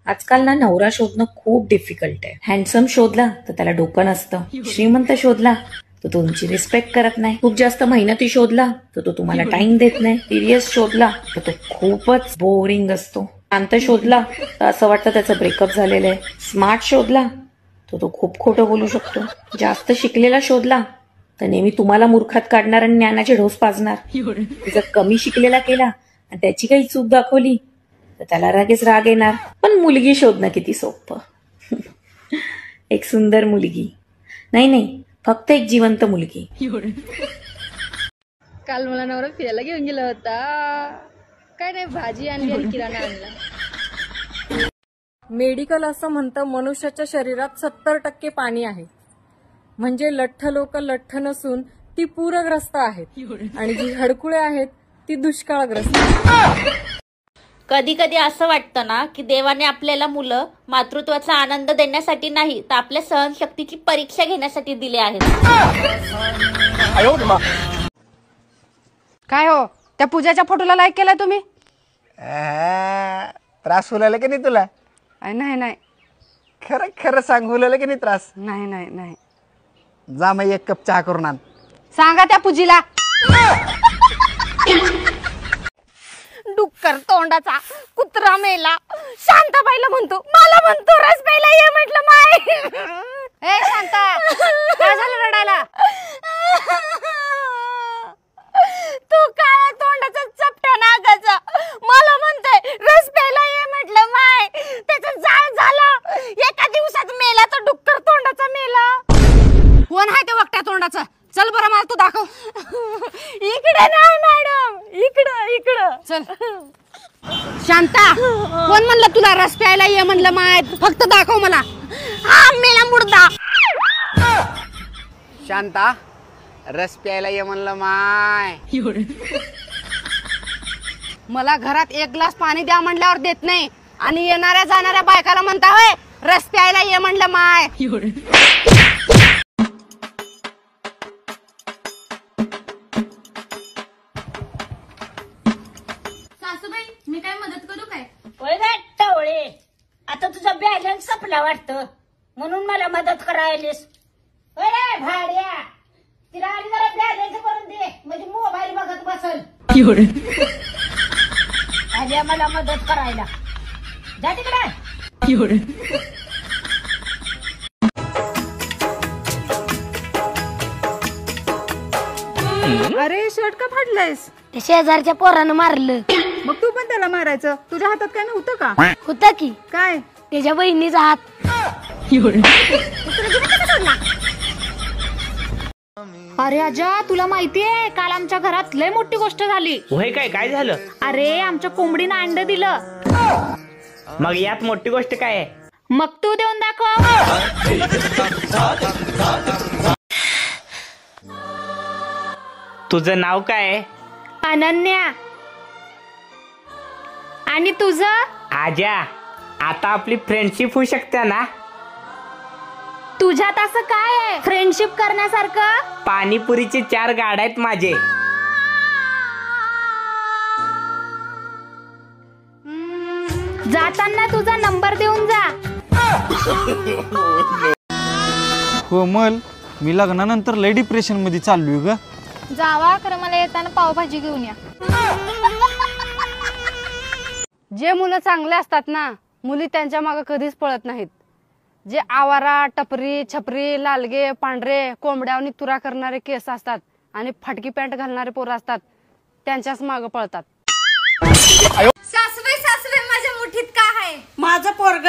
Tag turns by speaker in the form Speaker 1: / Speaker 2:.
Speaker 1: आजकाल ना नवरा शोधणं खूप डिफिकल्ट आहे. हँडसम शोधला तर त्याला डोकं नसतं, श्रीमंत शोधला तर तो तुमची रिस्पेक्ट करत नाही, खूप जास्त मेहनती शोधला तर तो तुम्हाला टाइम देत नाही, सिरियस शोधला तर तो खूपच बोरिंग असतो, शांत शोधला तर असं वाटतं त्याचं ब्रेकअप झालेलं आहे, स्मार्ट शोधला तर तो खूप खोटं बोलू शकतो, जास्त शिकलेला शोधला तर नेहमी तुम्हाला मूर्खात काढणार आणि ज्ञानाचे ढोस पाजणार. जर कमी शिकलेला केला आणि त्याची काही चूक दाखवली तर त्याला लगेच राग येणार. पण मुलगी शोधणं किती सोपं. एक सुंदर मुलगी नाही, फक्त एक जिवंत मुलगी.
Speaker 2: काल मला नवरा फिरायला घेऊन गेला होता. काय नाही, भाजी आणली आणि किराणा आणला.
Speaker 3: मेडिकल असं म्हणतं मनुष्याच्या शरीरात 70% पाणी आहे. म्हणजे लठ्ठ लोक लठ्ठ नसून ती पूरग्रस्त आहेत आणि जी हडकुळे आहेत ती दुष्काळग्रस्त.
Speaker 4: कधी कधी असं वाटतं ना की देवाने आपल्याला मुलं मातृत्वाचा आनंद देण्यासाठी नाही तर आपल्या सहनशक्तीची परीक्षा घेण्यासाठी दिले आहेत.
Speaker 2: काय हो, त्या पूजाच्या फोटोला लाईक केलाय तुम्ही?
Speaker 5: त्रास होलाय की नाही तुला?
Speaker 2: नाही.
Speaker 5: खरं खरं सांग, होलाय की नाही त्रास?
Speaker 2: नाही.
Speaker 5: जा मग एक कप चहा करून आण.
Speaker 2: सांगा त्या पूजीला. डुक्कर तोंडाचा कुत्रा मेला, शांताबाईला म्हणतो, मला म्हणतो रस प्यायला ये म्हटलं. माय ए शांता, काय झालं रडायला? तू काळ्या तोंडाचा चपट्या नागाचा मला म्हणतोय रस प्यायला ये म्हटलं. माय त्याचं जाळ झालं, एका दिवसात मेला तो डुक्कर तोंडाचा मेला. कोण आहे ते वकट्या तोंडाचं? चल बरं मला तू दाखव. इकडे नाही मॅडम, इकडं चल. शांता, कोण म्हणलं तुला रस प्यायला ये म्हणलं? माय फक्त दाखव मला. हा मेला मुर्दा.
Speaker 5: शांता, रस प्यायला ये म्हणलं माय.
Speaker 2: मला घरात एक ग्लास पाणी द्या म्हणल्यावर देत नाही आणि येणाऱ्या जाणाऱ्या बायकाला म्हणता होय रस प्यायला ये म्हणलं. माय
Speaker 6: सासूबाई, मी काय मदत करू काय?
Speaker 4: होय टवळे, आता तुझा बॅलन्स संपला वाटतं म्हणून मला मदत करायलीस. होय रे भाड्या, तिला आणि जरा बॅलन्स करून दे म्हणजे मोबाईल बघत बसल. आली मला मदत करायला, जा तिकडे.
Speaker 3: अरे शर्ट का फाडलायस?
Speaker 6: त्या शेजारच्या पोरानं मारलं.
Speaker 3: मग तू पण त्याला मारायचं. तुझ्या हातात काय नव्हतं का?
Speaker 6: होता की
Speaker 3: काय?
Speaker 6: त्याच्या बहिणीचा हात. अरे आजा, तुला माहितीये काल आमच्या घरात लय मोठी गोष्ट झाली.
Speaker 7: होय काय झालं?
Speaker 6: अरे आमच्या कोंबडीनं अंड दिलं.
Speaker 7: मग यात मोठी गोष्ट काय आहे?
Speaker 6: मग तू देऊन दाखव.
Speaker 7: तुझं नाव काय आहे?
Speaker 6: अनन्या. आणि तुझं?
Speaker 7: आजा. आता आपली फ्रेंडशिप होऊ शकते ना?
Speaker 6: तुझ्यात असं काय आहे फ्रेंडशिप करण्यासारखं?
Speaker 7: पाणीपुरीचे 4 गाड्या आहेत माझे.
Speaker 6: जाताना तुझा नंबर देऊन जा.
Speaker 5: कोमल, मी लग्नानंतर लय डिप्रेशन मध्ये चाललोय ग.
Speaker 6: जावा, खरं मला येताना पावभाजी घेऊन या.
Speaker 2: जे मुलं चांगले असतात ना, मुली त्यांच्या मागे कधीच पळत नाहीत. जे आवारा, टपरी, छपरी, लालगे, पांढरे, कोंबड्यावनी तुरा करणारे केस असतात आणि फटकी पॅन्ट घालणारे पोरं असतात, त्यांच्याच मागे पळतात.
Speaker 6: सासूबाई, माझ्या मुठीत काय आहे?
Speaker 4: माझं पोरग.